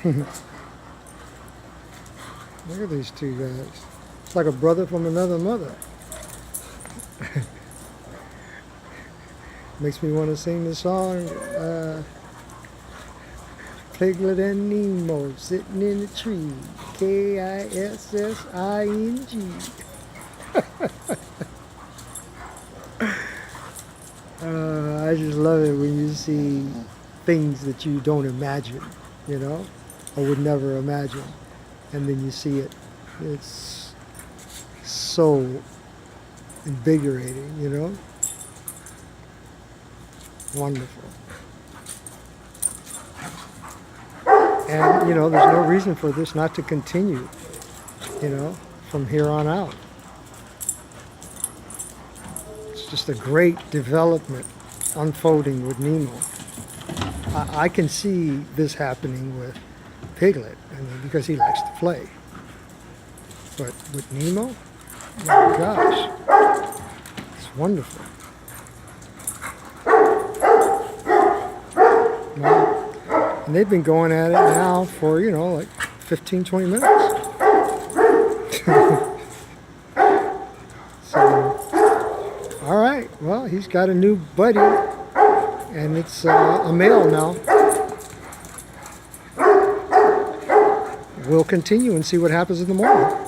Look at these two guys. It's like a brother from another mother. Makes me want to sing the song, Piglet and Nemo sitting in a tree, Kissing. I just love it when you see things that you don't imagine, you know, or would never imagine, and then you see it. It's so invigorating, you know. Wonderful. And, you know, there's no reason for this not to continue, you know, from here on out. It's just a great development unfolding with Nemo. I can see this happening with Piglet, I mean, because he likes to play. But with Nemo, oh my gosh, it's wonderful. And they've been going at it now for, you know, like 15, 20 minutes. So, all right, well, he's got a new buddy, and it's a male now. We'll continue and see what happens in the morning.